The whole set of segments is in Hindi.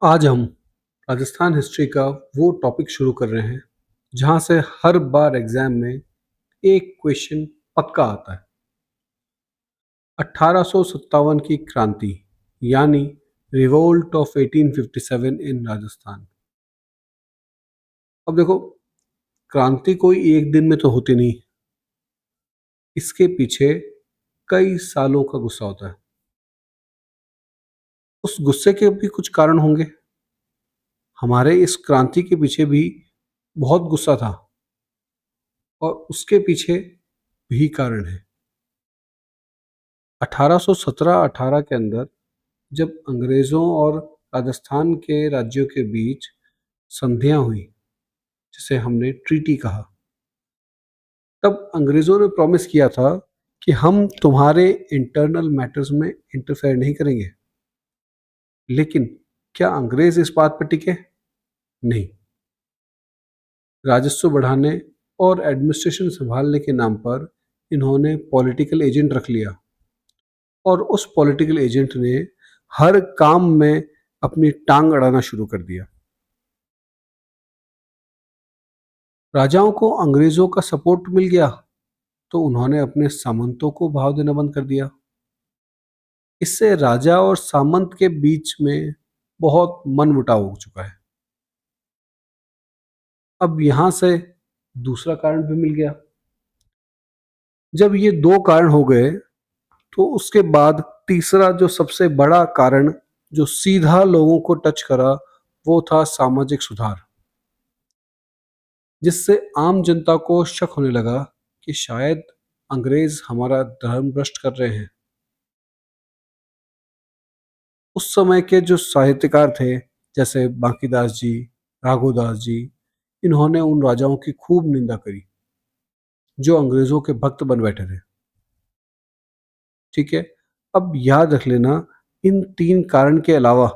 आज हम राजस्थान हिस्ट्री का वो टॉपिक शुरू कर रहे हैं जहाँ से हर बार एग्जाम में एक क्वेश्चन पक्का आता है। 1857 की क्रांति यानी रिवोल्ट ऑफ 1857 इन राजस्थान। अब देखो, क्रांति कोई एक दिन में तो होती नहीं, इसके पीछे कई सालों का गुस्सा होता है। उस गुस्से के भी कुछ कारण होंगे। हमारे इस क्रांति के पीछे भी बहुत गुस्सा था और उसके पीछे भी कारण है। 1817-18 के अंदर जब अंग्रेज़ों और राजस्थान के राज्यों के बीच संधियां हुई, जिसे हमने ट्रीटी कहा, तब अंग्रेज़ों ने प्रॉमिस किया था कि हम तुम्हारे इंटरनल मैटर्स में इंटरफेयर नहीं करेंगे। लेकिन क्या अंग्रेज इस बात पर टिके? नहीं। राजस्व बढ़ाने और एडमिनिस्ट्रेशन संभालने के नाम पर इन्होंने पॉलिटिकल एजेंट रख लिया और उस पॉलिटिकल एजेंट ने हर काम में अपनी टांग अड़ाना शुरू कर दिया। राजाओं को अंग्रेजों का सपोर्ट मिल गया तो उन्होंने अपने सामंतों को भाव देना बंद कर दिया। इससे राजा और सामंत के बीच में बहुत मनमुटाव हो चुका है। अब यहां से दूसरा कारण भी मिल गया। जब ये दो कारण हो गए तो उसके बाद तीसरा जो सबसे बड़ा कारण जो सीधा लोगों को टच करा वो था सामाजिक सुधार, जिससे आम जनता को शक होने लगा कि शायद अंग्रेज हमारा धर्म भ्रष्ट कर रहे हैं। उस समय के जो साहित्यकार थे जैसे बांकीदास जी, राघोदास जी, इन्होंने उन राजाओं की खूब निंदा करी जो अंग्रेजों के भक्त बन बैठे थे। ठीक है, अब याद रख लेना, इन तीन कारण के अलावा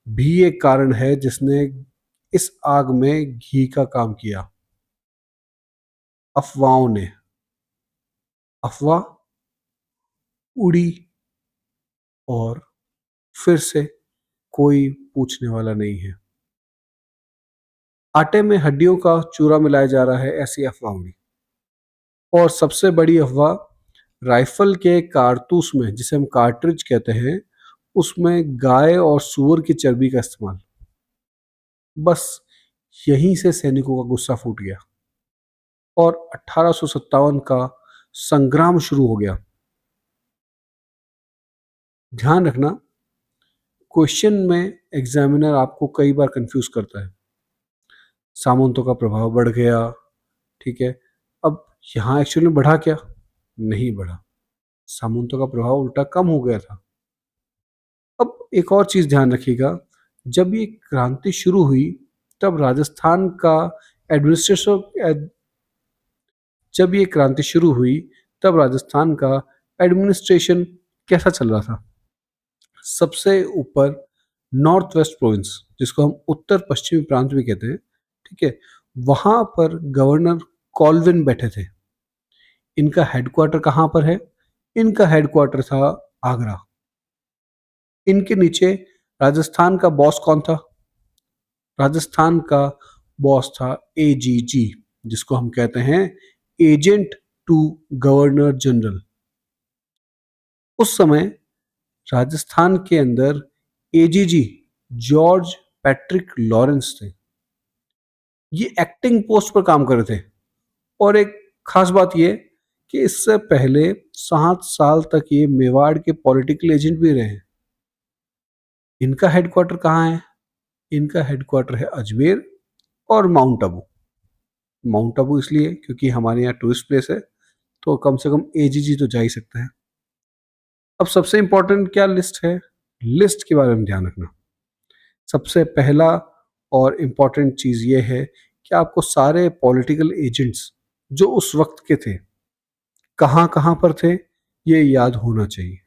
भी एक कारण है जिसने इस आग में घी का काम किया। अफवाहों ने। अफवाह उड़ी और फिर से कोई पूछने वाला नहीं है। आटे में हड्डियों का चूरा मिलाया जा रहा है, ऐसी अफवाह उड़ी। और सबसे बड़ी अफवाह, राइफल के कारतूस में, जिसे हम कार्ट्रिज कहते हैं, उसमें गाय और सूअर की चर्बी का इस्तेमाल। बस यहीं से सैनिकों का गुस्सा फूट गया और 1857 का संग्राम शुरू हो गया। ध्यान रखना, क्वेश्चन में एग्जामिनर आपको कई बार कंफ्यूज करता है। सामंतों का प्रभाव बढ़ गया, ठीक है। अब यहाँ एक्चुअली में बढ़ा क्या? नहीं बढ़ा, सामंतों का प्रभाव उल्टा कम हो गया था। अब एक और चीज ध्यान रखिएगा, जब ये क्रांति शुरू हुई तब राजस्थान का एडमिनिस्ट्रेशन जब ये क्रांति शुरू हुई तब राजस्थान का एडमिनिस्ट्रेशन कैसा चल रहा था? सबसे ऊपर नॉर्थ वेस्ट प्रोविंस, जिसको हम उत्तर पश्चिमी प्रांत भी कहते हैं, ठीक है, वहां पर गवर्नर कॉल्विन बैठे थे। इनका हेडक्वार्टर कहाँ पर है? इनका हेडक्वार्टर था आगरा। इनके नीचे राजस्थान का बॉस कौन था? राजस्थान का बॉस था एजीजी, जिसको हम कहते हैं एजेंट टू गवर्नर जनरल। उस समय राजस्थान के अंदर एजीजी जॉर्ज पैट्रिक लॉरेंस थे। ये एक्टिंग पोस्ट पर काम कर रहे थे और एक खास बात यह कि इससे पहले 7 साल तक ये मेवाड़ के पॉलिटिकल एजेंट भी रहे हैं। इनका हेडक्वार्टर कहाँ है? इनका हेडक्वार्टर है अजमेर और माउंट आबू। माउंट आबू इसलिए क्योंकि हमारे यहाँ टूरिस्ट प्लेस है, तो कम से कम एजीजी तो जा ही सकते हैं। अब सबसे इंपॉर्टेंट क्या लिस्ट है? लिस्ट के बारे में ध्यान रखना। सबसे पहला और इम्पॉर्टेंट चीज़ ये है कि आपको सारे पॉलिटिकल एजेंट्स जो उस वक्त के थे कहाँ कहाँ पर थे ये याद होना चाहिए।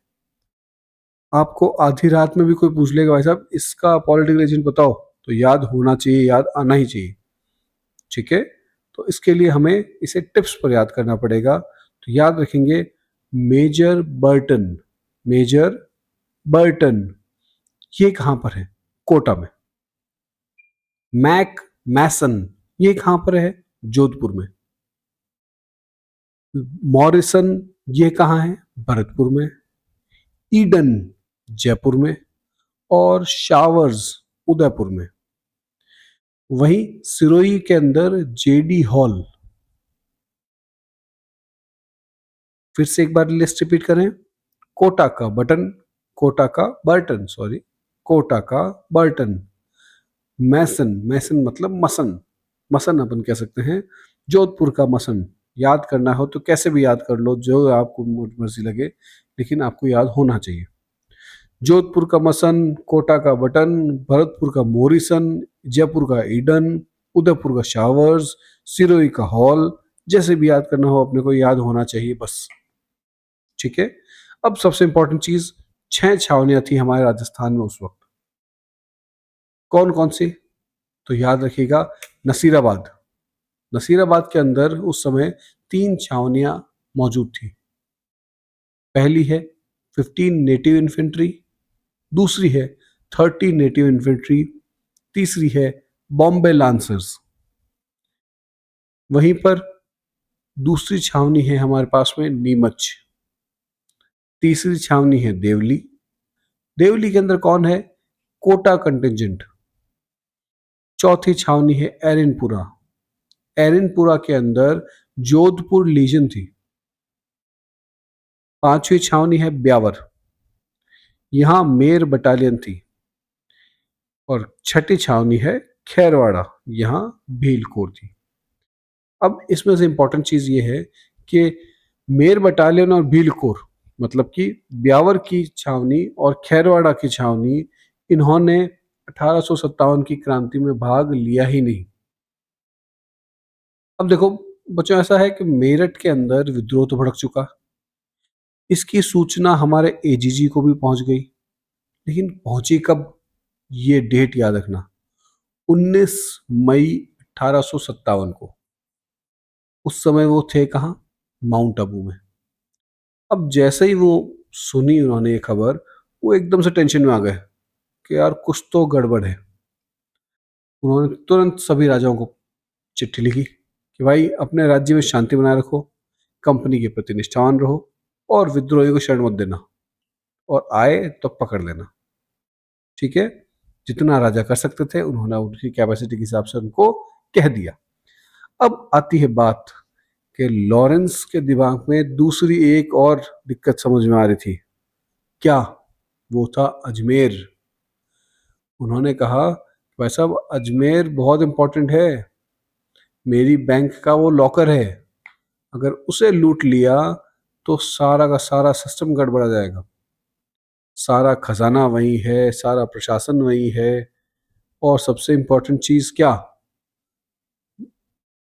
आपको आधी रात में भी कोई पूछ लेगा भाई साहब इसका पॉलिटिकल एजेंट बताओ, तो याद होना चाहिए, याद आना ही चाहिए। ठीक है, तो इसके लिए हमें इसे टिप्स पर याद करना पड़ेगा। तो याद रखेंगे, मेजर बर्टन। मेजर बर्टन ये कहाँ पर है? कोटा में। मैक मैसन ये कहां पर है? जोधपुर में। मॉरिसन ये कहां है? भरतपुर में। ईडन जयपुर में। और शावर्स उदयपुर में। वहीं सिरोही के अंदर जेडी हॉल, फिर से एक बार लिस्ट रिपीट करें। कोटा का बटन, कोटा का बर्टन, सॉरी, कोटा का बर्टन। मैसन, मैसन मतलब मसन, मसन अपन कह सकते हैं। जोधपुर का मसन। याद करना हो तो कैसे भी याद कर लो, जो आपको मर्जी लगे, लेकिन आपको याद होना चाहिए। जोधपुर का मसन, कोटा का बटन, भरतपुर का मोरिसन, जयपुर का ईडन, उदयपुर का शावर्स, सिरोही का हॉल। जैसे भी याद करना हो अपने को याद होना चाहिए बस। ठीक है। अब सबसे इंपॉर्टेंट चीज, 6 छावनियां थी हमारे राजस्थान में उस वक्त। कौन कौन सी? तो याद रखिएगा, नसीराबाद, नसीराबाद के अंदर उस समय 3 छावनियां मौजूद थी। पहली है 15 नेटिव इन्फेंट्री, दूसरी है 30 नेटिव इन्फेंट्री, तीसरी है बॉम्बे लांसर्स। वहीं पर दूसरी छावनी है हमारे पास में नीमच। तीसरी छावनी है देवली। देवली के अंदर कौन है? कोटा कंटिंजेंट। चौथी छावनी है एरनपुरा। एरनपुरा के अंदर जोधपुर लीजन थी। पांचवी छावनी है ब्यावर, यहां मेर बटालियन थी। और छठी छावनी है खैरवाड़ा, यहां भील कोर थी। अब इसमें से इंपॉर्टेंट चीज ये है कि मेर बटालियन और भील कोर, मतलब कि ब्यावर की छावनी और खैरवाड़ा की छावनी, इन्होंने 1857 की क्रांति में भाग लिया ही नहीं। अब देखो बच्चों, ऐसा है कि मेरठ के अंदर विद्रोह तो भड़क चुका, इसकी सूचना हमारे एजीजी को भी पहुंच गई, लेकिन पहुंची कब? ये डेट याद रखना, 19 मई 1857 को। उस समय वो थे कहाँ? माउंट आबू में। अब जैसे ही वो सुनी उन्होंने ये खबर, वो एकदम से टेंशन में आ गए कि यार कुछ तो गड़बड़ है। उन्होंने तुरंत सभी राजाओं को चिट्ठी लिखी कि भाई अपने राज्य में शांति बनाए रखो, कंपनी के प्रति निष्ठावान रहो, और विद्रोहियों को शरण मत देना, और आए तो पकड़ लेना। ठीक है। जितना राजा कर सकते थे उन्होंने उनकी कैपेसिटी के हिसाब से उनको कह दिया। अब आती है बात कि लॉरेंस के दिमाग में दूसरी एक और दिक्कत समझ में आ रही थी। क्या? वो था अजमेर। उन्होंने कहा भाई साहब, अजमेर बहुत इंपॉर्टेंट है, मेरी बैंक का वो लॉकर है, अगर उसे लूट लिया तो सारा का सारा सिस्टम गड़बड़ा जाएगा। सारा खजाना वही है, सारा प्रशासन वही है, और सबसे इंपॉर्टेंट चीज क्या?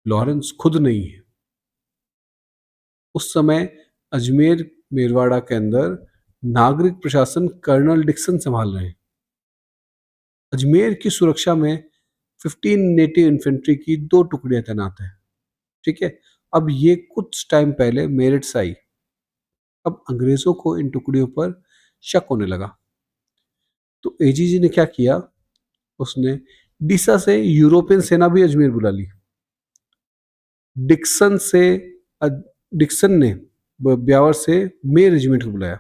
लॉरेंस खुद नहीं है। उस समय अजमेर मेरवाड़ा के अंदर नागरिक प्रशासन कर्नल डिक्सन संभाल रहे हैं। अजमेर की सुरक्षा में 15 नेटिव इन्फेंट्री की 2 टुकड़ियां तैनात हैं। ठीक है। अब ये कुछ टाइम पहले मेरठ से आई। अब अंग्रेजों को इन टुकड़ियों पर शक होने लगा, तो एजीजी ने क्या किया, उसने डीसा से यूरोपियन सेना भी अजमेर बुला ली। डिक्सन से डिक्सन ने ब्यावर से मे रेजिमेंट को बुलाया।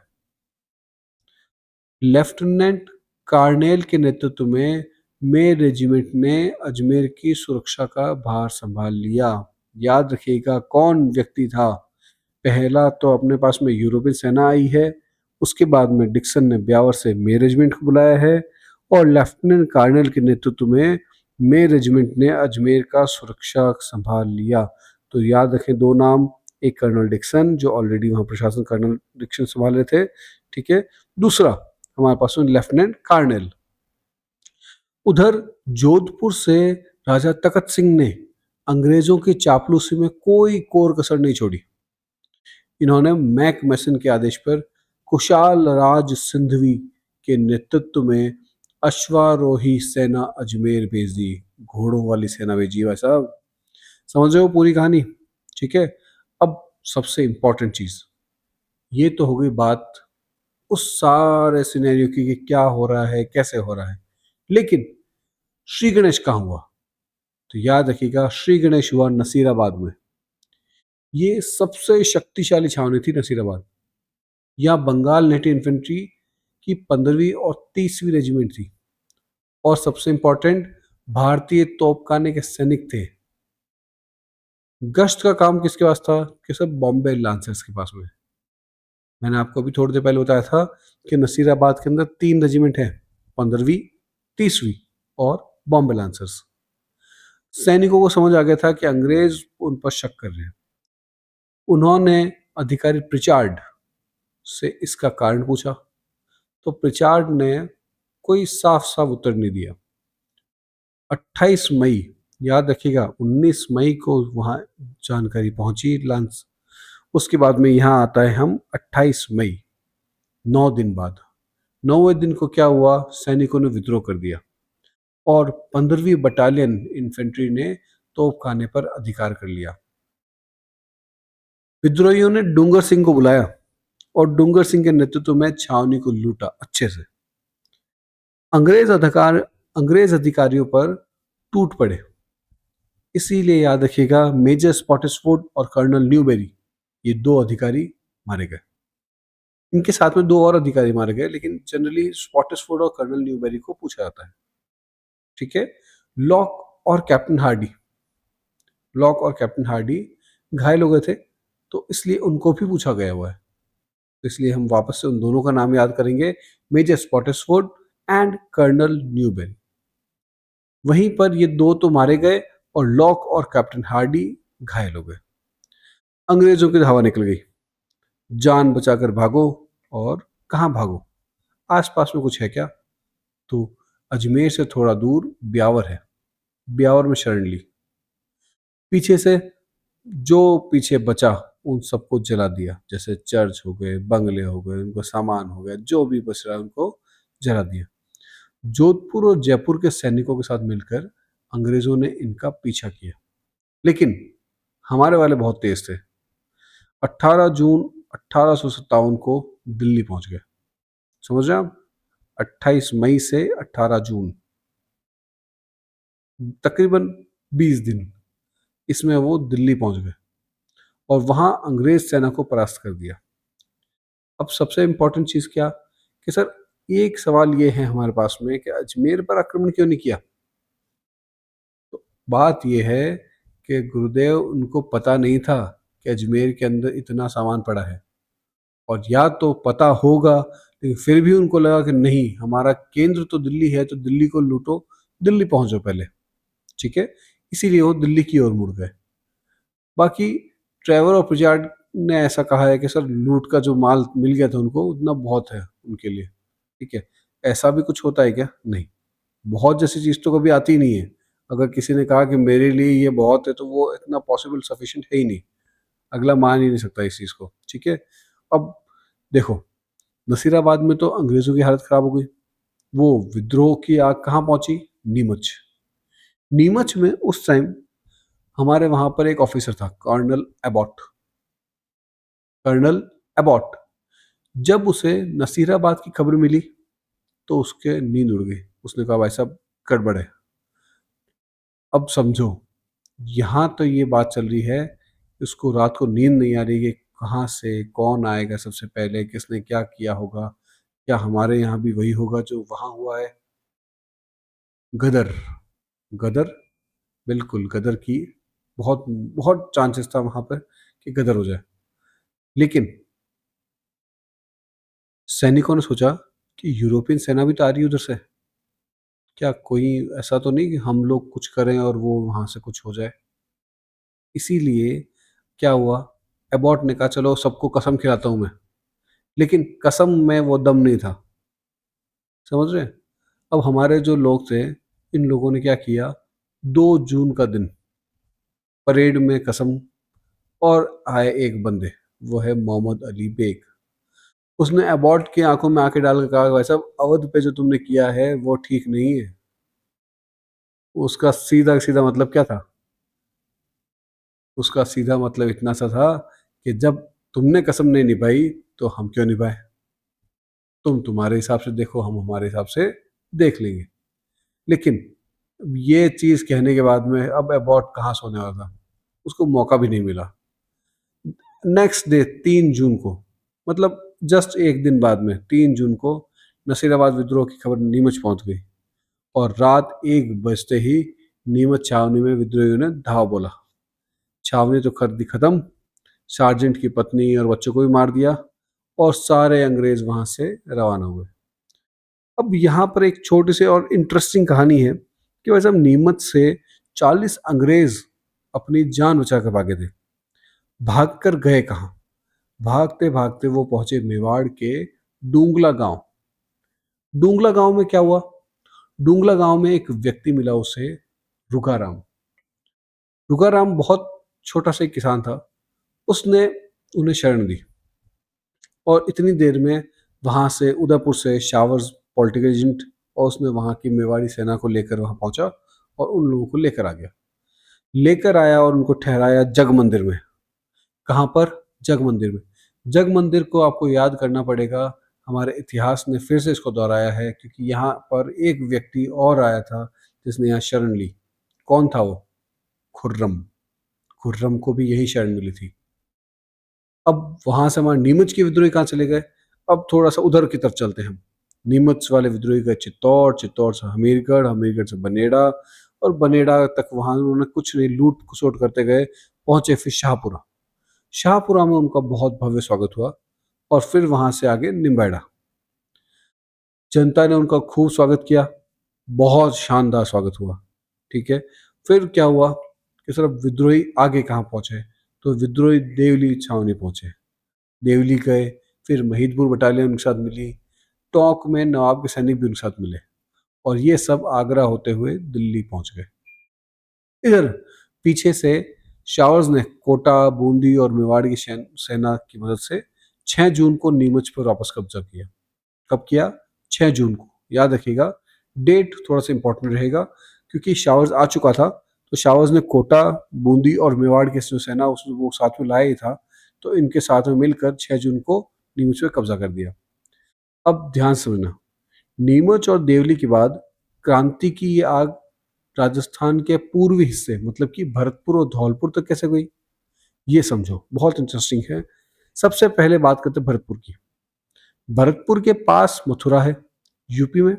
लेफ्टिनेंट कार्नेल के नेतृत्व में मे रेजिमेंट ने अजमेर की सुरक्षा का भार संभाल लिया। याद रखिएगा कौन व्यक्ति था। पहला तो अपने पास में यूरोपियन सेना आई है, उसके बाद में डिक्सन ने ब्यावर से मे रेजिमेंट को बुलाया है, और लेफ्टिनेंट कर्नल के नेतृत्व में मे रेजिमेंट ने अजमेर का सुरक्षा संभाल लिया। तो याद रखें 2 नाम, एक कर्नल डिक्सन जो ऑलरेडी वहाँ प्रशासन कर्नल डिक्सन संभाल रहे थे, ठीक है। दूसरा हमारे पास में लेफ्टिनेंट कर्नल। उधर जोधपुर से राजा तखत सिंह ने अंग्रेजों की चापलूसी में कोई कोर कसर नहीं छोड़ी। इन्होंने मैक मैसन के आदेश पर कुशाल राज सिंधवी के नेतृत्व में अश्वारोही सेना अजमेर भेज दी। घोड़ों वाली सेना भेजी भाई साहब। समझ रहे हो पूरी कहानी? ठीक है। अब सबसे इंपॉर्टेंट चीज, ये तो हो गई बात उस सारे सिनेरियो की कि क्या हो रहा है, कैसे हो रहा है, लेकिन श्री गणेश कहाँ हुआ? तो याद रखिएगा, श्री गणेश हुआ नसीराबाद में। ये सबसे शक्तिशाली छावनी थी नसीराबाद। यहाँ बंगाल नेटिव इन्फेंट्री की 15वीं और 30वीं रेजिमेंट थी, और सबसे इंपॉर्टेंट, भारतीय तोपखाने के सैनिक थे। गश्त का काम किसके पास था? कि सब बॉम्बे लांसर्स के पास में। मैंने आपको अभी थोड़ी देर पहले बताया था कि नसीराबाद के अंदर 3 रेजिमेंट हैं, 15वीं, 30वीं और बॉम्बे लांसर्स। सैनिकों को समझ आ गया था कि अंग्रेज उन पर शक कर रहे हैं। उन्होंने अधिकारी प्रिचार्ड से इसका कारण पूछा, तो प्रिचार्ड ने कोई साफ साफ उत्तर नहीं दिया। 28 मई, याद रखिएगा, 19 मई को वहां जानकारी पहुंची लांस। उसके बाद में यहाँ आता है हम 28 मई, 9 दिन बाद। 9वें दिन को क्या हुआ? सैनिकों ने विद्रोह कर दिया और 15वीं बटालियन इन्फेंट्री ने तोपखाने पर अधिकार कर लिया। विद्रोहियों ने डूंगर सिंह को बुलाया और डूंगर सिंह के नेतृत्व में छावनी को लूटा अच्छे से। अंग्रेज अधिकारियों पर टूट पड़े। इसीलिए याद रखिएगा, मेजर स्पॉटिसफोर्ड और कर्नल न्यूबेरी, ये 2 अधिकारी मारे गए। इनके साथ में 2 और अधिकारी मारे गए, लेकिन जनरली स्पॉटिसफोर्ड और कर्नल न्यूबेरी को पूछा जाता है। ठीक है। लॉक और कैप्टन हार्डी घायल हो गए थे, तो इसलिए उनको भी पूछा गया हुआ है। तो इसलिए हम वापस से उन दोनों का नाम याद करेंगे, मेजर स्पॉटिसफोर्ड एंड कर्नल न्यूबेरी। वहीं पर ये 2 तो मारे गए और लॉक और कैप्टन हार्डी घायल हो गए। अंग्रेजों की धावा निकल गई, जान बचाकर भागो। और कहाँ भागो? आसपास में कुछ है क्या? तो अजमेर से थोड़ा दूर ब्यावर है, ब्यावर में शरण ली। पीछे से जो पीछे बचा उन सबको जला दिया, जैसे चर्च हो गए, बंगले हो गए, उनको सामान हो गया, जो भी बच रहा है उनको जला दिया। जोधपुर और जयपुर के सैनिकों के साथ मिलकर अंग्रेजों ने इनका पीछा किया, लेकिन हमारे वाले बहुत तेज थे। 18 जून 1857 को दिल्ली पहुंच गए। समझ रहे हैं आप? 28 मई से 18 जून, तकरीबन 20 दिन, इसमें वो दिल्ली पहुंच गए और वहां अंग्रेज सेना को परास्त कर दिया। अब सबसे इंपॉर्टेंट चीज क्या? कि सर, एक सवाल ये है हमारे पास में कि अजमेर पर आक्रमण क्यों नहीं किया? तो बात ये है कि गुरुदेव, उनको पता नहीं था कि अजमेर के अंदर इतना सामान पड़ा है, और या तो पता होगा, लेकिन फिर भी उनको लगा कि नहीं, हमारा केंद्र तो दिल्ली है, तो दिल्ली को लूटो, दिल्ली पहुंचो पहले। ठीक है। इसीलिए वो दिल्ली की ओर मुड़ गए। बाकी ट्रेवर और प्रिचार्ड ने ऐसा कहा है कि सर, लूट का जो माल मिल गया था उनको, उतना बहुत है उनके लिए। ठीक है। ऐसा भी कुछ होता है क्या? नहीं। बहुत जैसी चीज तो कभी आती ही नहीं है। अगर किसी ने कहा कि मेरे लिए ये बहुत है, तो वो इतना पॉसिबल सफिशिएंट है ही नहीं। अगला मान ही नहीं सकता इस चीज को। ठीक है। अब देखो, नसीराबाद में तो अंग्रेजों की हालत खराब हो गई। वो विद्रोह की आग कहाँ पहुंची? नीमच। नीमच में उस टाइम हमारे वहां पर एक ऑफिसर था, कर्नल एबॉट। जब उसे नसीराबाद की खबर मिली तो उसके नींद उड़ गई। उसने कहा, भाई साहब, गड़बड़ है। अब समझो, यहाँ तो ये बात चल रही है, उसको रात को नींद नहीं आ रही कि कहाँ से कौन आएगा सबसे पहले, किसने क्या किया होगा, क्या हमारे यहाँ भी वही होगा जो वहां हुआ है? गदर, गदर, बिल्कुल गदर की बहुत बहुत चांसेस था वहां पर कि गदर हो जाए। लेकिन सैनिकों ने सोचा कि यूरोपियन सेना भी तो आ रही है उधर से, क्या कोई ऐसा तो नहीं कि हम लोग कुछ करें और वो वहां से कुछ हो जाए? इसीलिए क्या हुआ, एबॉट ने कहा, चलो सबको कसम खिलाता हूं मैं। लेकिन कसम में वो दम नहीं था। समझ रहे हैं? अब हमारे जो लोग थे, इन लोगों ने क्या किया, 2 जून का दिन, परेड में कसम। और आए एक बंदे, वो है मोहम्मद अली बेग। उसने एबॉट की आंखों में आंखें डाल कर कहा, भाई साहब, अवध पे जो तुमने किया है वो ठीक नहीं है। उसका सीधा सीधा मतलब क्या था? उसका सीधा मतलब इतना सा था कि जब तुमने कसम नहीं निभाई, तो हम क्यों निभाए? तुम तुम्हारे हिसाब से देखो, हम हमारे हिसाब से देख लेंगे। लेकिन ये चीज़ कहने के बाद में अब एबॉट कहाँ सोने वाला था, उसको मौका भी नहीं मिला। नेक्स्ट डे 3 जून को, मतलब जस्ट एक दिन बाद में 3 जून को नसीराबाद विद्रोह की खबर नीमच पहुंच गई और रात 1 बजते ही नीमच छावनी में विद्रोहियों ने धावा बोला। छावनी तो कर दी खत्म, सार्जेंट की पत्नी और बच्चों को भी मार दिया और सारे अंग्रेज वहां से रवाना हुए। अब यहाँ पर एक छोटी सी और इंटरेस्टिंग कहानी है कि वैसे हम नीमच से 40 अंग्रेज अपनी जान बचा कर भागे थे। भागकर गए कहाँ? भागते भागते वो पहुंचे मेवाड़ के डूंगला गांव। डूंगला गांव में क्या हुआ? डूंगला गांव में एक व्यक्ति मिला उसे, रुकाराम। रुकाराम बहुत छोटा सा एक किसान था। उसने उन्हें शरण दी और इतनी देर में वहां से उदयपुर से शावर्स पॉलिटिकल एजेंट और उसने वहां की मेवाड़ी सेना को लेकर वहां पहुंचा और उन लोगों को लेकर आ गया। लेकर आया और उनको ठहराया जग मंदिर में। कहाँ पर? जग मंदिर में। जग मंदिर को आपको याद करना पड़ेगा, हमारे इतिहास ने फिर से इसको दोहराया है क्योंकि यहाँ पर एक व्यक्ति और आया था जिसने यहाँ शरण ली। कौन था वो? खुर्रम। खुर्रम को भी यही शरण मिली थी। अब वहां से हमारे नीमच के विद्रोही कहाँ चले गए? अब थोड़ा सा उधर की तरफ चलते हैं हम। नीमच वाले विद्रोही गए चित्तौड़, चित्तौड़ से हमीरगढ़, हमीरगढ़ से बनेड़ा और बनेड़ा तक वहां उन्होंने कुछ नहीं, लूट खसोट करते गए, पहुंचे फिर शाहपुरा। शाहपुरा में उनका बहुत भव्य स्वागत हुआ और फिर वहां से आगे निम्बेड़ा। जनता ने उनका खूब स्वागत किया, बहुत शानदार स्वागत हुआ। ठीक है, फिर क्या हुआ कि सर विद्रोही आगे कहाँ पहुंचे? तो विद्रोही देवली छावनी पहुंचे। देवली गए, फिर महीदपुर बटालियन उनके साथ मिली, टोंक में नवाब के सैनिक भी उनके साथ मिले और ये सब आगरा होते हुए दिल्ली पहुंच गए। इधर पीछे से शावर्स ने कोटा, बूंदी और मेवाड़ की सेना की मदद से 6 जून को नीमच पर वापस कब्जा किया। कब किया? 6 जून को। याद रखिएगा, डेट थोड़ा सा इंपॉर्टेंट रहेगा क्योंकि शावर्स आ चुका था, तो शावर्स ने कोटा, बूंदी और मेवाड़ की जो सेना उसने वो साथ में लाया ही था, तो इनके साथ में मिलकर 6 जून को नीमच पर कब्जा कर दिया। अब ध्यान से समझना, नीमच और देवली के बाद क्रांति की ये आग राजस्थान के पूर्वी हिस्से मतलब कि भरतपुर और धौलपुर तक कैसे गई, ये समझो, बहुत इंटरेस्टिंग है। सबसे पहले बात करते हैं भरतपुर की। भरतपुर के पास मथुरा है, यूपी में,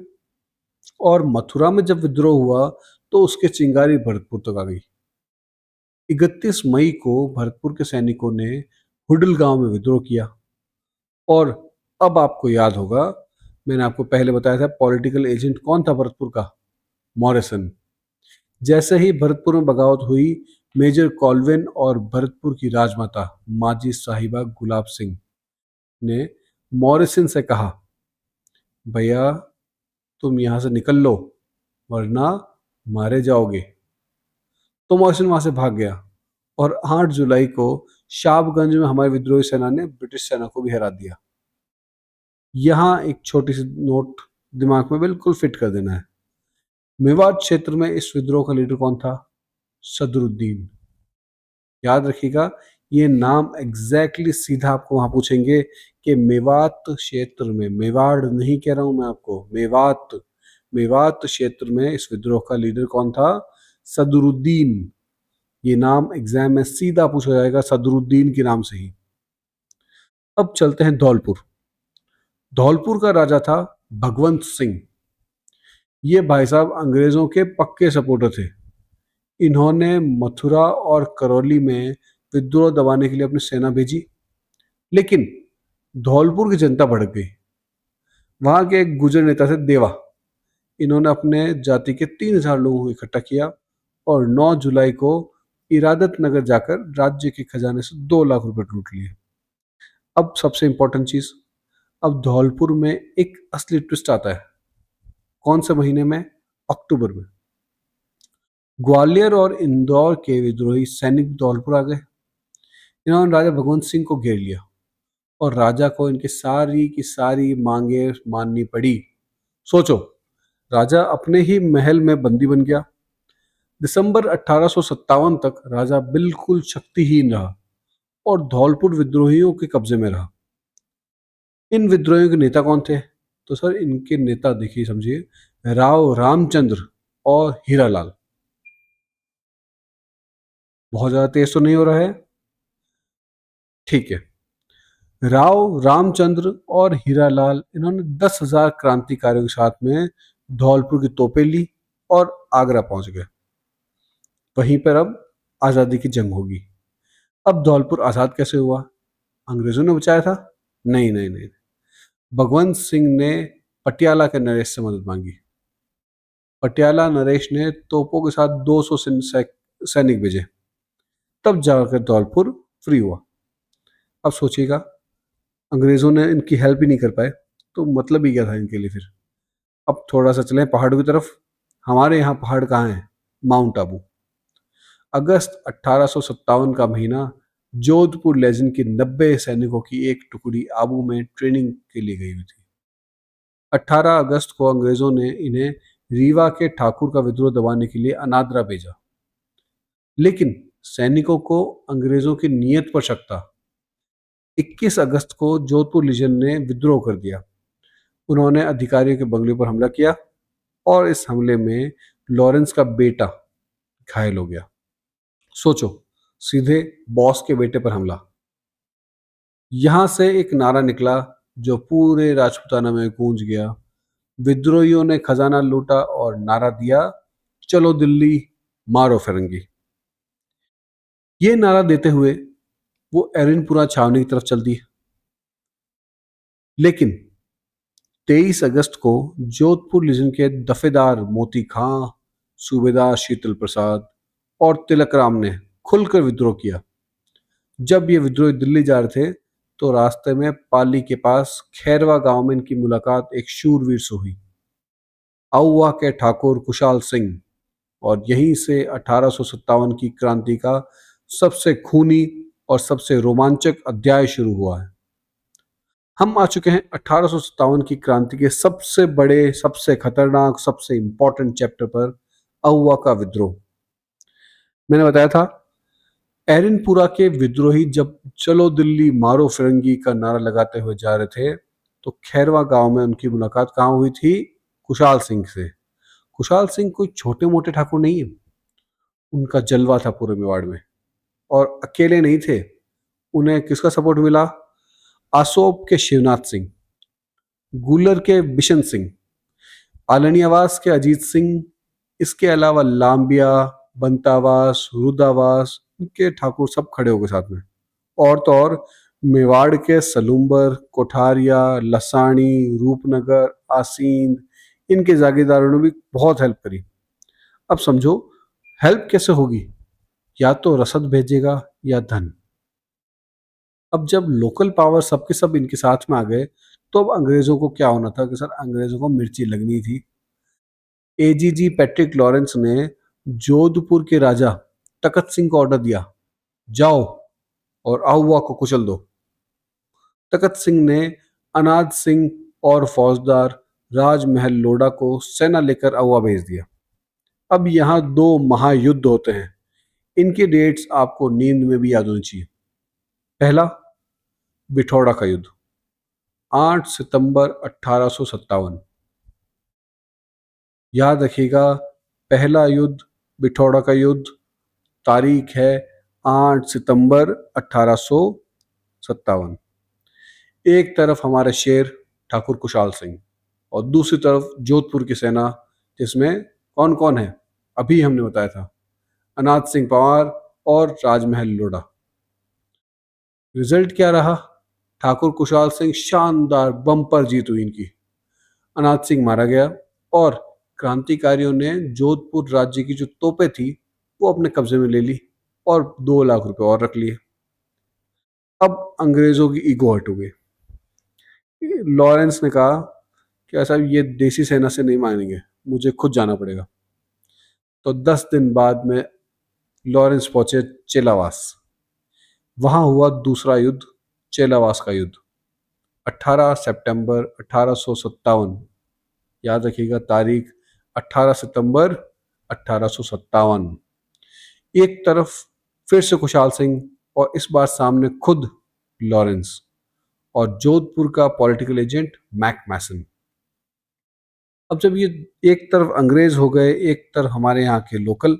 और मथुरा में जब विद्रोह हुआ तो उसके चिंगारी भरतपुर तक आ गई। 31 मई को भरतपुर के सैनिकों ने हुडल गांव में विद्रोह किया और अब आपको याद होगा, मैंने आपको पहले बताया था पॉलिटिकल एजेंट कौन था भरतपुर का? मॉरिसन। जैसे ही भरतपुर में बगावत हुई, मेजर कॉल्विन और भरतपुर की राजमाता माजी साहिबा गुलाब सिंह ने मॉरिसन से कहा, भैया तुम यहां से निकल लो वरना मारे जाओगे। तो मॉरिसन वहां से भाग गया और 8 जुलाई को शाहगंज में हमारे विद्रोही सेना ने ब्रिटिश सेना को भी हरा दिया। यहाँ एक छोटी सी नोट दिमाग में बिल्कुल फिट कर देना है। मेवाड़ क्षेत्र में इस विद्रोह का लीडर कौन था? सदरुद्दीन। याद रखिएगा, ये नाम एग्जैक्टली सीधा आपको वहां पूछेंगे कि मेवात क्षेत्र में, मेवाड़ नहीं कह रहा हूं मैं आपको, मेवात, मेवात क्षेत्र में इस विद्रोह का लीडर कौन था? सदरुद्दीन। ये नाम एग्जाम में सीधा पूछा जाएगा सदरुद्दीन के नाम से ही। अब चलते हैं धौलपुर। धौलपुर का राजा था भगवंत सिंह। ये भाई साहब अंग्रेजों के पक्के सपोर्टर थे। इन्होंने मथुरा और करौली में विद्रोह दबाने के लिए अपनी सेना भेजी, लेकिन धौलपुर की जनता भड़क गई। वहां के एक गुजर नेता थे देवा। इन्होंने अपने जाति के 3,000 लोगों को इकट्ठा किया और 9 जुलाई को इरादत नगर जाकर राज्य के खजाने से 2 लाख रुपए लूट लिए। अब सबसे इंपॉर्टेंट चीज, अब धौलपुर में एक असली ट्विस्ट आता है। कौन से महीने में? अक्टूबर में। ग्वालियर और इंदौर के विद्रोही सैनिक धौलपुर आ गए। इन्होंने राजा भगवंत सिंह को घेर लिया और राजा को इनकी सारी की सारी मांगे माननी पड़ी। सोचो, राजा अपने ही महल में बंदी बन गया। दिसंबर 1857 तक राजा बिल्कुल शक्तिहीन रहा और धौलपुर विद्रोहियों के कब्जे में रहा। इन विद्रोहियों के नेता कौन थे? तो सर इनके नेता देखिए, समझिए, राव रामचंद्र और हीरालाल। बहुत ज़्यादा तेज तो नहीं हो रहा है? ठीक है। राव रामचंद्र और हीरालाल इन्होंने 10,000 क्रांतिकारियों के साथ में धौलपुर की तोपें ली और आगरा पहुंच गए। वहीं पर अब आज़ादी की जंग होगी। अब धौलपुर आज़ाद कैसे हुआ? अंग्रेजों ने बचाया था? नहीं नहीं नहीं। भगवंत सिंह ने पटियाला के नरेश से मदद मांगी। पटियाला नरेश ने तोपों के साथ 200 सैनिक भेजे, तब जाकर धौलपुर फ्री हुआ। अब सोचिएगा, अंग्रेजों ने इनकी हेल्प ही नहीं कर पाए तो मतलब ही क्या था इनके लिए फिर। अब थोड़ा सा चलें पहाड़ों की तरफ। हमारे यहाँ पहाड़ कहाँ हैं? माउंट आबू। अगस्त 1857 का महीना, जोधपुर लेजन की 90 सैनिकों की एक टुकड़ी आबू में ट्रेनिंग के लिए गई हुई थी। 18 अगस्त को अंग्रेजों ने इन्हें रीवा के ठाकुर का विद्रोह दबाने के लिए अनादरा भेजा, लेकिन सैनिकों को अंग्रेजों की नीयत पर शक था। 21 अगस्त को जोधपुर लीजन ने विद्रोह कर दिया। उन्होंने अधिकारियों के बंगले पर हमला किया और इस हमले में लॉरेंस का बेटा घायल हो गया। सोचो, सीधे बॉस के बेटे पर हमला। यहां से एक नारा निकला जो पूरे राजपूताना में गूंज गया। विद्रोहियों ने खजाना लूटा और नारा दिया, चलो दिल्ली, मारो फिरंगी। ये नारा देते हुए वो एरनपुरा छावनी की तरफ चल दी। लेकिन 23 अगस्त को जोधपुर लीजन के दफेदार मोती खां, सूबेदार शीतल प्रसाद और तिलक राम ने खुलकर विद्रोह किया। जब ये विद्रोही दिल्ली जा रहे थे तो रास्ते में पाली के पास खैरवा गांव में इनकी मुलाकात एक शूरवीर से हुई, आउवा के ठाकुर कुशाल सिंह। और यहीं से 1857 की क्रांति का सबसे खूनी और सबसे रोमांचक अध्याय शुरू हुआ है। हम आ चुके हैं 1857 की क्रांति के सबसे बड़े, सबसे खतरनाक, सबसे इंपॉर्टेंट चैप्टर पर, आउवा का विद्रोह। मैंने बताया था एरनपुरा के विद्रोही जब चलो दिल्ली मारो फिरंगी का नारा लगाते हुए जा रहे थे तो खैरवा गांव में उनकी मुलाकात कहाँ हुई थी? कुशाल सिंह से। कुशाल सिंह कोई छोटे मोटे ठाकुर नहीं है, उनका जलवा था पूरे मेवाड़ में। और अकेले नहीं थे, उन्हें किसका सपोर्ट मिला? आसोप के शिवनाथ सिंह, गूलर के बिशन सिंह, आलनियावास के अजीत सिंह, इसके अलावा लांबिया, बंतावास, रुदावास, इनके ठाकुर सब खड़े हो गए साथ में। और तो और मेवाड़ के सलूम्बर, कोठारिया, लसाणी, रूपनगर, आसींद, इनके जागीरदारों ने भी बहुत हेल्प करी। अब समझो हेल्प कैसे होगी? या तो रसद भेजेगा या धन। अब जब लोकल पावर सबके सब इनके साथ में आ गए तो अब अंग्रेजों को क्या होना था कि सर अंग्रेजों को मिर्ची लगनी थी। एजीजी पैट्रिक लॉरेंस ने जोधपुर के राजा तखत सिंह को ऑर्डर दिया, जाओ और आउवा को कुचल दो। तखत सिंह ने अनाज सिंह और फौजदार राजमहल लोढ़ा को सेना लेकर आउवा भेज दिया। अब यहाँ दो महायुद्ध होते हैं। इनकी डेट्स आपको नींद में भी याद होनी चाहिए। पहला, बिठौड़ा का युद्ध, 8 सितंबर 1857। याद रखिएगा, पहला युद्ध बिठौड़ा का युद्ध, तारीख है 8 सितंबर 1857। एक तरफ हमारे शेर ठाकुर कुशाल सिंह और दूसरी तरफ जोधपुर की सेना, जिसमें कौन कौन है अभी हमने बताया था, अनाज सिंह पंवार और राजमहल लोढ़ा। रिजल्ट क्या रहा? ठाकुर कुशाल सिंह शानदार बम्पर जीत हुई इनकी। अनाज सिंह मारा गया और क्रांतिकारियों ने जोधपुर राज्य की जो तोपें थी वो अपने कब्जे में ले ली और 2 लाख रुपए और रख लिए। अब अंग्रेजों की ईगो हट हो गई। लॉरेंस ने कहा कि ऐसा ये देसी सेना से नहीं मानेंगे, मुझे खुद जाना पड़ेगा। तो 10 दिन बाद में लॉरेंस पहुंचे चेलावास। वहां हुआ दूसरा युद्ध, चेलावास का युद्ध, 18 सितंबर 1857। याद रखिएगा तारीख, 18 सितंबर 1857। एक तरफ फिर से कुशाल सिंह और इस बार सामने खुद लॉरेंस और जोधपुर का पॉलिटिकल एजेंट मैक मैसन। अब जब ये एक तरफ अंग्रेज हो गए, एक तरफ हमारे यहाँ के लोकल,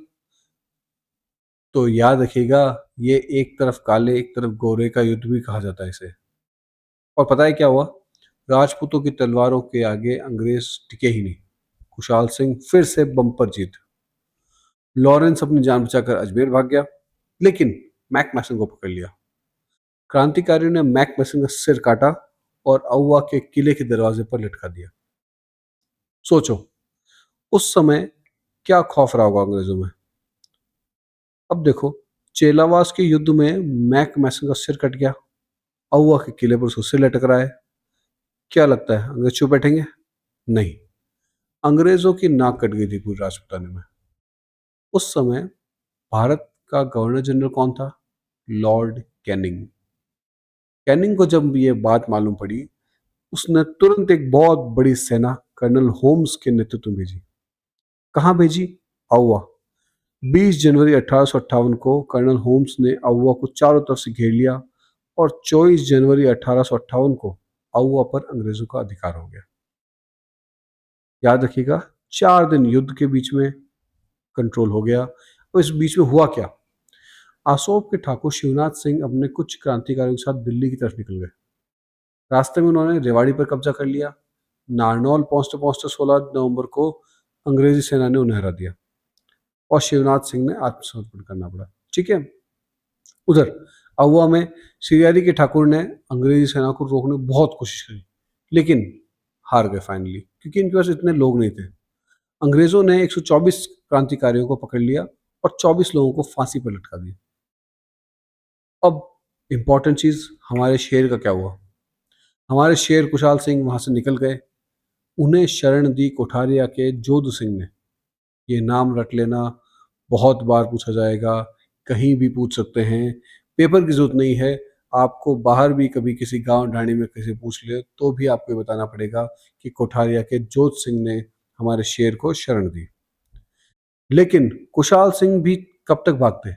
तो याद रखिएगा, ये एक तरफ काले एक तरफ गोरे का युद्ध भी कहा जाता है इसे। और पता है क्या हुआ? राजपूतों की तलवारों के आगे अंग्रेज टिके ही नहीं। खुशहाल सिंह फिर से बम्पर जीत। लॉरेंस अपनी जान बचाकर अजमेर भाग गया, लेकिन मैक मैसन को पकड़ लिया। क्रांतिकारियों ने मैक मैसन का सिर काटा और अउवा के किले के दरवाजे पर लटका दिया। सोचो, उस समय क्या खौफ रहा होगा अंग्रेजों में। अब देखो, चेलावास के युद्ध में मैक मैसन का सिर कट गया, अउवा के किले पर उसको सिर लटक रहा है। क्या लगता है अंग्रेज चुप बैठेंगे? नहीं, अंग्रेजों की नाक कट गई थी पूरी राजपुताने में। उस समय भारत का गवर्नर जनरल कौन था? Lord Canning. कैनिंग को जब ये बात मालूम पड़ी, उसने तुरंत एक बहुत बड़ी सेना कर्नल होम्स के नेतृत्व में भेजी। कहाँ भेजी? आउवा। 20 जनवरी 1858 को कर्नल होम्स ने आउवा को चारों तरफ से घेर लिया और 24 जनवरी 1858 को आउवा पर अंग्रेजों का अधिकार हो गया। याद रखिएगा, 4 दिन युद्ध के बीच में कंट्रोल हो गया। और इस बीच में हुआ क्या? आसोम के ठाकुर शिवनाथ सिंह अपने कुछ क्रांतिकारियों के साथ दिल्ली की तरफ निकल गए। रास्ते में उन्होंने रेवाड़ी पर कब्जा कर लिया। नारनौल पहुंचते पहुंचते 16 नवंबर को अंग्रेजी सेना ने उन्हें हरा दिया और शिवनाथ सिंह ने आत्मसमर्पण करना पड़ा। ठीक है। उधर आउवा में सिरियारी के ठाकुर ने अंग्रेजी सेना को रोकने की बहुत कोशिश करी, लेकिन हार गए फाइनली, क्योंकि इनके पास इतने लोग नहीं थे। अंग्रेजों ने 124 क्रांतिकारियों को पकड़ लिया और 24 लोगों को फांसी पर लटका दिया। अब इंपॉर्टेंट चीज, हमारे शेर का क्या हुआ? हमारे शेर खुशहाल सिंह वहां से निकल गए। उन्हें शरण दी कोठारिया के जोध सिंह ने। ये नाम रट लेना, बहुत बार पूछा जाएगा, कहीं भी पूछ सकते हैं, पेपर की जरूरत नहीं है। आपको बाहर भी कभी किसी गांव ढाणी में किसी पूछ ले तो भी आपको ये बताना पड़ेगा कि कोठारिया के जोध सिंह ने हमारे शेर को शरण दी। लेकिन कुशाल सिंह भी कब तक भागते?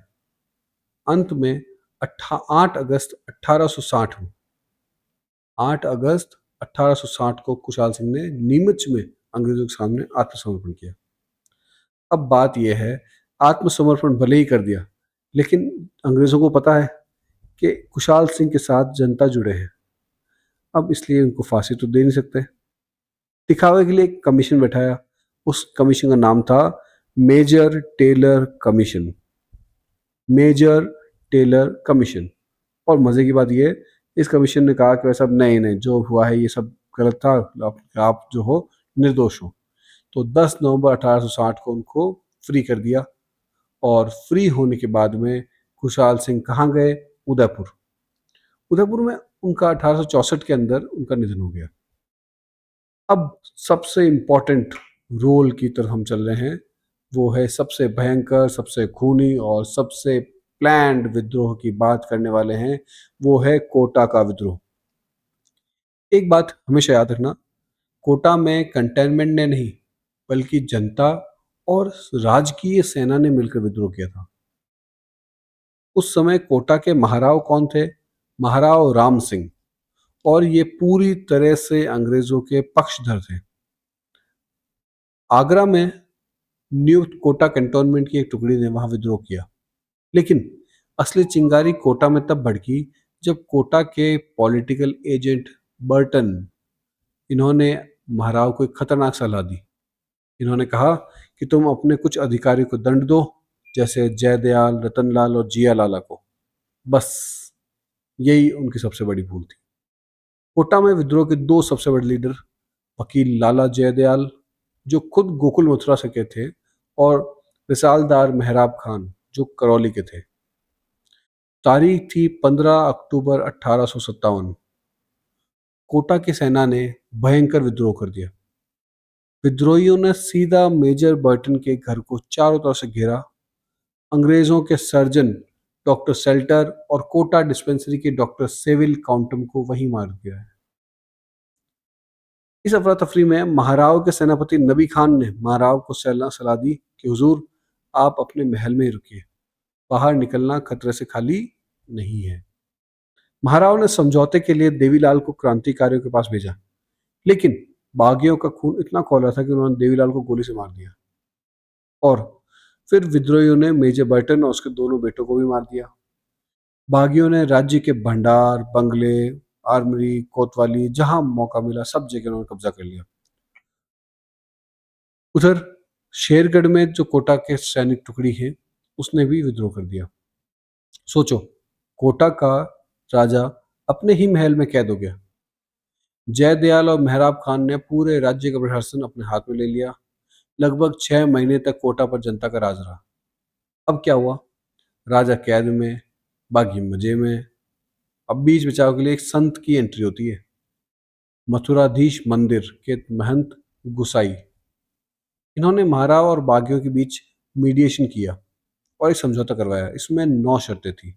अंत में 8 अगस्त 1860 में 8 अगस्त 1860 को कुशाल सिंह ने नीमच में अंग्रेजों के सामने आत्मसमर्पण किया। अब बात यह है, आत्मसमर्पण भले ही कर दिया, लेकिन अंग्रेजों को पता है कि कुशाल सिंह के साथ जनता जुड़े हैं। अब इसलिए उनको फांसी तो दे नहीं सकते। दिखावे के लिए एक कमीशन बैठाया। उस कमीशन का नाम था major Taylor commission. Major Taylor commission. और मजे की बात यह, इस कमीशन ने कहा कि वैसा नहीं नहीं, जो हुआ है ये सब गलत था, आप जो हो निर्दोष हो। तो 10 नवंबर 1860 को उनको फ्री कर दिया। और फ्री होने के बाद में खुशहाल सिंह कहाँ गए? उदयपुर। उदयपुर में उनका 1864 के अंदर उनका निधन हो गया। अब सबसे इंपॉर्टेंट रोल की तरफ हम चल रहे हैं, वो है सबसे भयंकर, सबसे खूनी और सबसे प्लान्ड विद्रोह की बात करने वाले हैं, वो है कोटा का विद्रोह। एक बात हमेशा याद रखना, कोटा में कंटेनमेंट ने नहीं बल्कि जनता और राजकीय सेना ने मिलकर विद्रोह किया था। उस समय कोटा के महाराव कौन थे? महाराव राम सिंह। और ये पूरी तरह से अंग्रेजों के पक्षधर थे। आगरा में नियुक्त कोटा कैंटोनमेंट की एक टुकड़ी ने वहां विद्रोह किया, लेकिन असली चिंगारी कोटा में तब भड़की जब कोटा के पॉलिटिकल एजेंट बर्टन, इन्होंने महाराव को एक खतरनाक सलाह दी। इन्होंने कहा कि तुम अपने कुछ अधिकारियों को दंड दो, जैसे जयदयाल, रतनलाल और जिया लाला को। बस यही उनकी सबसे बड़ी भूल थी। कोटा में विद्रोह के 2 सबसे बड़े लीडर, वकील लाला जयदयाल जो खुद गोकुल मथुरा से के थे, और रिसालदार मेहराब खान जो करौली के थे। तारीख थी 15 अक्टूबर 1857। कोटा की सेना ने भयंकर विद्रोह कर दिया। विद्रोहियों ने सीधा मेजर बर्टन के घर को चारों तरफ से घेरा। अंग्रेजों के सर्जन डॉक्टर सेल्टर और कोटा डिस्पेंसरी के डॉक्टर सेविल काउंटम को वहीं मार दिया है। इस अफरा तफरी में महाराव के सेनापति नबी खान ने महाराव को सलाह दी कि हुजूर, आप अपने महल में ही रुकिए, बाहर निकलना खतरे से खाली नहीं है। महाराव ने समझौते के लिए देवीलाल को क्रांतिकारियों के पास भेजा, लेकिन बागियों का खून इतना खौला था कि उन्होंने देवीलाल को गोली से मार दिया। और फिर विद्रोहियों ने मेजर बर्टन और उसके दोनों बेटों को भी मार दिया। बागियों ने राज्य के भंडार, बंगले, आर्मरी, कोतवाली, जहां मौका मिला सब जगह उन्होंने कब्जा कर लिया। उधर शेरगढ़ में जो कोटा के सैनिक टुकड़ी है, उसने भी विद्रोह कर दिया। सोचो, कोटा का राजा अपने ही महल में कैद हो गया। जयदयाल और मेहराब खान ने पूरे राज्य का प्रशासन अपने हाथ में ले लिया। लगभग 6 महीने तक कोटा पर जनता का राज रहा। अब क्या हुआ? राजा कैद में, बागी मजे में। अब बीच बचाव के लिए एक संत की एंट्री होती है। मथुराधीश मंदिर के महंत गुसाई, इन्होंने महाराव और बागियों के बीच मीडिएशन किया और एक समझौता करवाया। इसमें 9 शर्तें थी।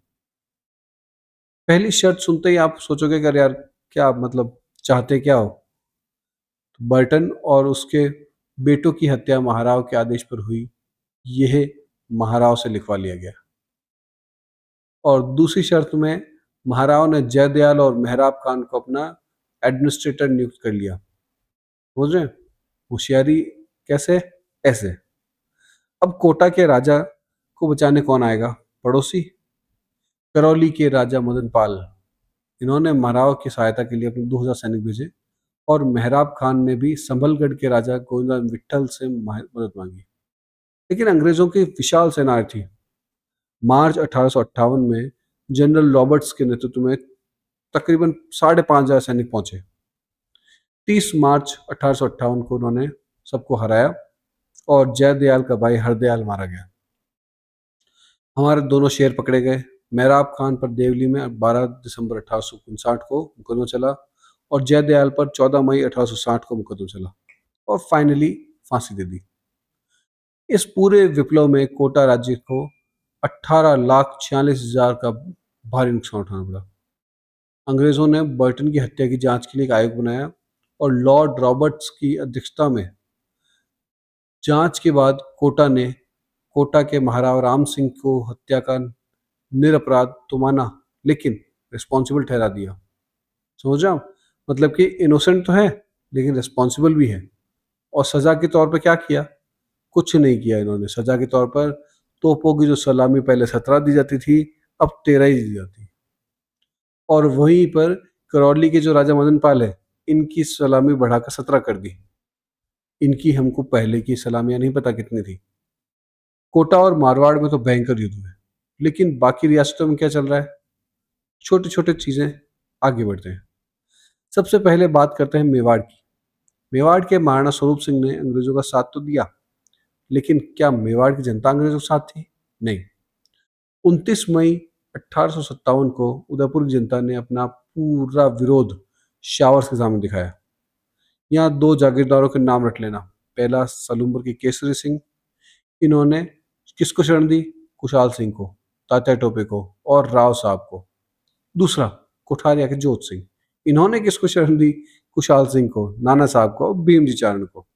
पहली शर्त सुनते ही आप सोचोगे कि अरे यार, क्या मतलब, चाहते क्या हो? तो बर्टन और उसके बेटों की हत्या महाराव के आदेश पर हुई, यह महाराव से लिखवा लिया गया। और दूसरी शर्त में महाराव ने जयदयाल और मेहराब खान को अपना एडमिनिस्ट्रेटर नियुक्त कर लिया। समझ रहे हैं? होशियारी कैसे? ऐसे। अब कोटा के राजा को बचाने कौन आएगा? पड़ोसी, करौली के राजा मदनपाल। इन्होंने महाराव की सहायता के लिए अपने 2000 सैनिक भेजे और मेहराब खान ने भी संभलगढ़ के राजा गोविंद विट्ठल से मदद मांगी। लेकिन अंग्रेजों की विशाल सेनाएं थी। मार्च 1858 में जनरल रॉबर्ट्स के नेतृत्व में तकरीबन 5,500 सैनिक पहुंचे। 30 मार्च 1858 को उन्होंने सबको हराया और जयदयाल का भाई हरदयाल मारा गया। हमारे दोनों शेर पकड़े गए। मेहराब खान पर देवली में 12 दिसंबर 1859 को मुकदमा चला और जयदयाल पर 14 मई 1860 को मुकदमा चला और फाइनली फांसी दे दी। इस पूरे विप्लव में कोटा राज्य को 18,46,000 का भारी नुकसान उठाना पड़ा। अंग्रेजों ने बर्टन की हत्या की जांच के लिए एक आयोग बनाया और लॉर्ड रॉबर्ट्स की अध्यक्षता में जांच के बाद कोटा के महाराव राम सिंह को हत्या का निरपराध तो माना, लेकिन रिस्पॉन्सिबल ठहरा दिया। समझ रहे हो? मतलब कि इनोसेंट तो है लेकिन रिस्पॉन्सिबल भी है। और सजा के तौर पे क्या किया? कुछ नहीं किया इन्होंने। सजा के तौर पर तोपों की जो सलामी पहले 17 दी जाती थी, अब 13 ही दी जाती। और वहीं पर करौली के जो राजा मदन पाल है, इनकी सलामी बढ़ाकर 17 कर दी। इनकी हमको पहले की सलामियां नहीं पता कितनी थी। कोटा और मारवाड़ में तो भयंकर युद्ध हुए, लेकिन बाकी रियासतों में क्या चल रहा है? छोटी छोटी चीजें। आगे बढ़ते हैं। सबसे पहले बात करते हैं मेवाड़ की। मेवाड़ के महाराणा स्वरूप सिंह ने अंग्रेजों का साथ तो दिया, लेकिन क्या मेवाड़ की जनता अंग्रेजों के साथ थी? नहीं। 29 मई 1857 को उदयपुर की जनता ने अपना पूरा विरोध शावर्स के सामने दिखाया। यहाँ 2 जागीरदारों के नाम रट लेना। पहला सलूम्बर के केसरी सिंह, इन्होंने किसको शरण दी? कुशाल सिंह को, तात्या टोपे को और राव साहब को। दूसरा कोठारिया के जोत सिंह, इन्होंने किसको शरण दी? कुशाल सिंह को, नाना साहब को, भीमजी चारण को।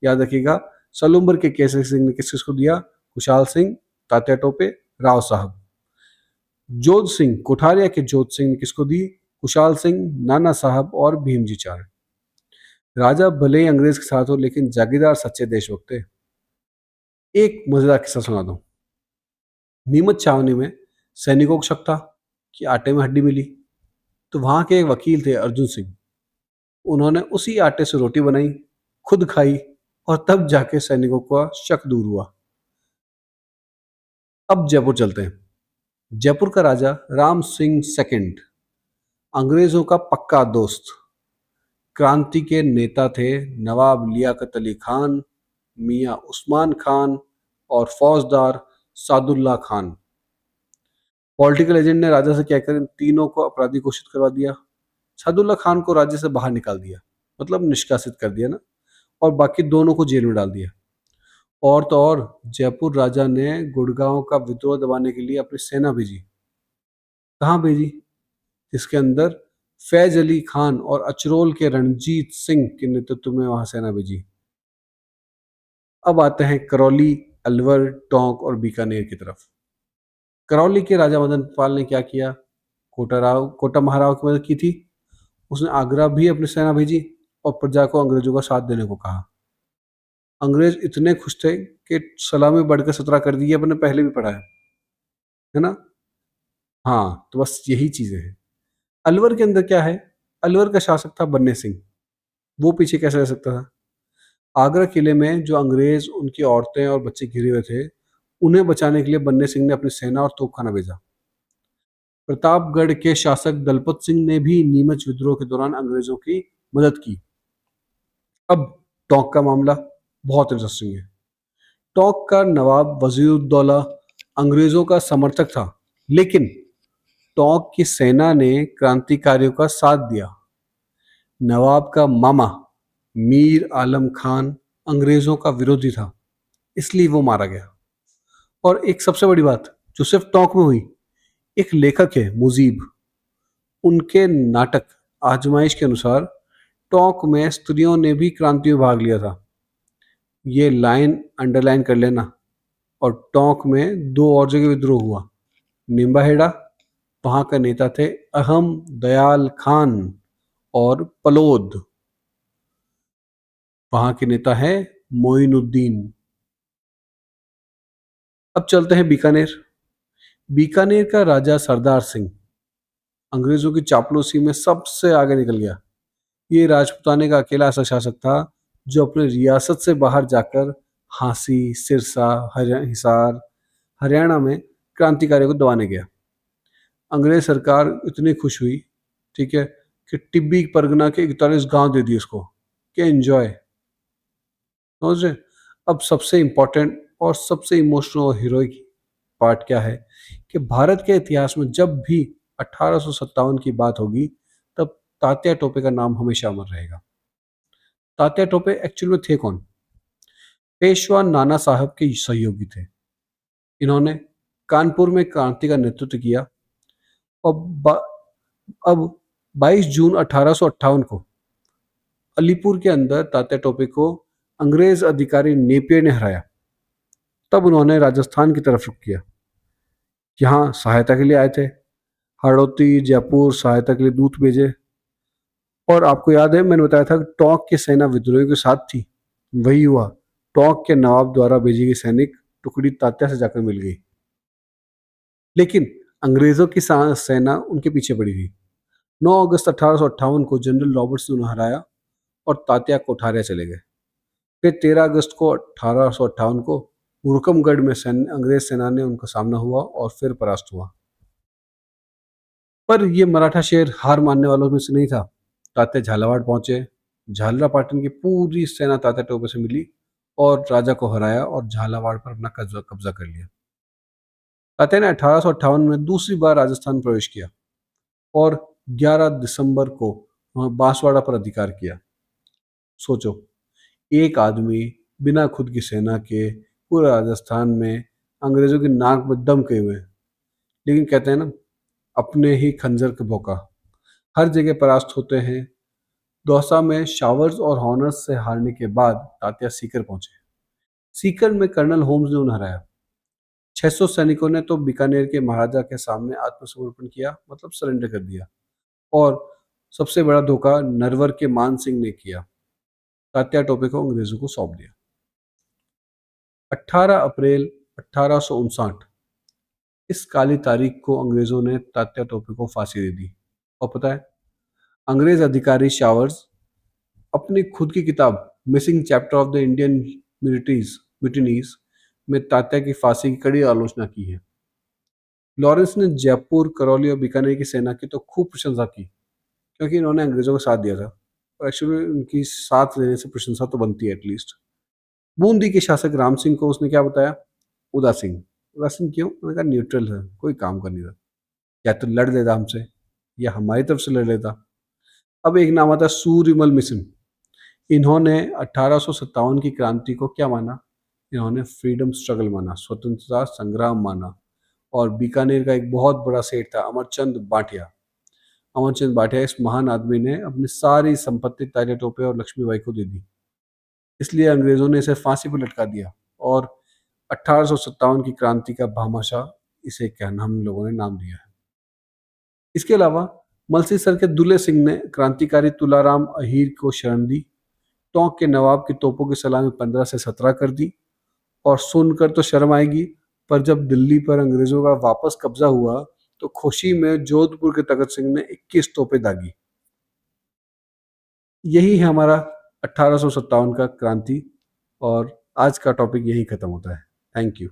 याद रखिएगा, सलूम्बर के केसरी सिंह ने किस किसको दिया? कुशाल सिंह, तात्या टोपे, राव साहब। जोत सिंह, कोठारिया के जोत सिंह ने किसको दी? कुशाल सिंह, नाना साहब और भीमजी चारण। राजा भले ही अंग्रेज के साथ हो, लेकिन जागीरदार सच्चे देशभक्त थे। एक मजेदार किस्सा सुना दूं। नीमच छावनी में सैनिकों को शक था कि आटे में हड्डी मिली, तो वहां के एक वकील थे अर्जुन सिंह। उन्होंने उसी आटे से रोटी बनाई, खुद खाई और तब जाके सैनिकों का शक दूर हुआ। अब जयपुर चलते हैं। जयपुर का राजा राम सिंह सेकंड अंग्रेजों का पक्का दोस्त। क्रांति के नेता थे नवाब लियाकत अली खान, मियां उस्मान खान और फौजदार सादुल्ला खान। पॉलिटिकल एजेंट ने राजा से कहकर इन तीनों को अपराधी घोषित करवा दिया। सादुल्ला खान को राज्य से बाहर निकाल दिया, मतलब निष्कासित कर दिया ना, और बाकी दोनों को जेल में डाल दिया। और तो और, जयपुर राजा ने गुड़गांव का विद्रोह दबाने के लिए अपनी सेना भेजी। कहाँ भेजी? जिसके अंदर फैज अली खान और अचरोल के रणजीत सिंह के नेतृत्व में वहां सेना भेजी। अब आते हैं करौली, अलवर, टोंक और बीकानेर की तरफ। करौली के राजा मदन पाल ने क्या किया? कोटा महाराव की मदद की थी। उसने आगरा भी अपनी सेना भेजी और प्रजा को अंग्रेजों का साथ देने को कहा। अंग्रेज इतने खुश थे कि सलामी बढ़कर 17 कर दी, ये आपने पहले भी पढ़ा है ना? हाँ, तो बस यही चीज़ें हैं। अलवर के अंदर क्या है, अलवर का शासक था बन्ने सिंह, वो पीछे कैसे रह सकता था? आगरा किले में जो अंग्रेज, उनकी औरतें और बच्चे घिरे हुए थे, उन्हें बचाने के लिए बन्ने सिंह ने अपनी सेना और तोपखाना भेजा। प्रतापगढ़ के शासक दलपत सिंह ने भी नीमच विद्रोह के दौरान अंग्रेजों की मदद की। अब टोंक का मामला बहुत इंटरेस्टिंग है। टोंक का नवाब वजीरुद्दौला अंग्रेजों का समर्थक था, लेकिन टोंक की सेना ने क्रांतिकारियों का साथ दिया। नवाब का मामा मीर आलम खान अंग्रेजों का विरोधी था, इसलिए वो मारा गया। और एक सबसे बड़ी बात जो सिर्फ टोंक में हुई, एक लेखक है मुजीब, उनके नाटक आजमाइश के अनुसार टोंक में स्त्रियों ने भी क्रांति में भाग लिया था। ये लाइन अंडरलाइन कर लेना। और टोंक में दो और जगह विद्रोह हुआ, निम्बाहेड़ा, वहां का नेता थे अहम दयाल खान, और पलोद, वहां के नेता है मोइनुद्दीन। अब चलते हैं बीकानेर। बीकानेर का राजा सरदार सिंह अंग्रेजों की चापलूसी में सबसे आगे निकल गया। ये राजपूताने का अकेला ऐसा शासक था जो अपने रियासत से बाहर जाकर हांसी, सिरसा, हिसार, हरियाणा में क्रांतिकारियों को दबाने गया। अंग्रेज सरकार इतनी खुश हुई, ठीक है, कि टिब्बी परगना के 41 गांव दे दिए उसको कि एंजॉय। समझ रहे? अब सबसे इंपॉर्टेंट और सबसे इमोशनल और हीरोइक पार्ट क्या है कि भारत के इतिहास में जब भी 1857 की बात होगी, तब तात्या टोपे का नाम हमेशा अमर रहेगा। तात्या टोपे एक्चुअल में थे कौन? पेशवा नाना साहब के सहयोगी थे। इन्होंने कानपुर में क्रांति का नेतृत्व किया। और अब 22 जून 1858 को अलीपुर के अंदर तात्या टोपे को अंग्रेज अधिकारी नेपियर ने हराया। तब उन्होंने राजस्थान की तरफ रुख किया, यहाँ सहायता के लिए आए थे। हड़ौती, जयपुर सहायता के लिए दूत भेजे। और आपको याद है मैंने बताया था कि टोंक की सेना विद्रोहियों के साथ थी, वही हुआ। टोंक के नवाब द्वारा भेजी गई सैनिक टुकड़ी तात्या से जाकर मिल गई, लेकिन अंग्रेजों की सेना उनके पीछे पड़ी थी। 9 अगस्त 1858 को जनरल रॉबर्ट्स ने उन्हें हराया और तात्या कोठारिया चले गए। फिर 13 अगस्त को 1858 को मुरकमगढ़ में अंग्रेज सेना ने उनका सामना हुआ और फिर परास्त हुआ। पर ये मराठा शेर हार मानने वालों में से नहीं था। तात्या झालावाड़ पहुंचे। झालरापाटन की पूरी सेना तात्या टोपे से मिली और राजा को हराया और झालावाड़ पर अपना कब्जा कर लिया। तात्या ने 1858 में दूसरी बार राजस्थान प्रवेश किया और 11 दिसंबर को बांसवाड़ा पर अधिकार किया। सोचो, एक आदमी बिना खुद की सेना के पूरे राजस्थान में अंग्रेजों की नाक में दम के हुए, लेकिन कहते हैं ना, अपने ही खंजर के भोका, हर जगह परास्त होते हैं। दौसा में शावर्स और हॉनर्स से हारने के बाद तात्या सीकर पहुंचे। सीकर में कर्नल होम्स ने उन्हें हराया। 600 सैनिकों ने तो बीकानेर के महाराजा के सामने आत्मसमर्पण किया, मतलब सरेंडर कर दिया। और सबसे बड़ा धोखा नरवर के मान सिंह ने किया, तात्या टोपे को अंग्रेजों को सौंप दिया। 18 अप्रैल 1859 इस काली तारीख को अंग्रेजों ने तात्या टोपे को फांसी दे दी। और पता है, अंग्रेज अधिकारी शावर्स अपनी खुद की किताब missing chapter of the Indian mutinies में तात्या की फांसी की कड़ी आलोचना की है। लॉरेंस ने जयपुर, करौली और बीकानेर की सेना की तो खूब प्रशंसा की, क्योंकि इन्होंने अंग्रेजों का साथ दिया था। और एक्चुअली उनकी साथ देने से प्रशंसा तो बनती है एटलीस्ट। बूंदी के शासक राम सिंह को उसने क्या बताया? उदासीन। उदासीन क्यों? उन्होंने कहा न्यूट्रल है, कोई काम का नहीं था। या तो लड़ लेता हमसे या हमारी तरफ से लड़ लेता। अब एक नाम आता है सूर्यमल मिशन। इन्होंने 1857 की क्रांति को क्या माना? इन्होंने फ्रीडम स्ट्रगल माना, स्वतंत्रता संग्राम माना। और बीकानेर का एक बहुत बड़ा सेठ था अमरचंद बाटिया। अमरचंद बाटिया, इस महान आदमी ने अपनी सारी संपत्ति तात्या टोपे और लक्ष्मीबाई को दे दी, इसलिए अंग्रेजों ने इसे फांसी पर लटका दिया। और 1857 की क्रांति का भामाशाह इसे कहना हम लोगों ने नाम दिया है। इसके अलावा मलसीसर के दुल्हे सिंह ने क्रांतिकारी तुलाराम अहीर को शरण दी। टोंक के नवाब की तोपों की सलामी 15 से 17 कर दी। और सुनकर तो शर्म आएगी, पर जब दिल्ली पर अंग्रेजों का वापस कब्जा हुआ तो खुशी में जोधपुर के तखत सिंह ने 21 तोपें दागी। यही है हमारा 1857 का क्रांति, और आज का टॉपिक यही खत्म होता है। Thank you.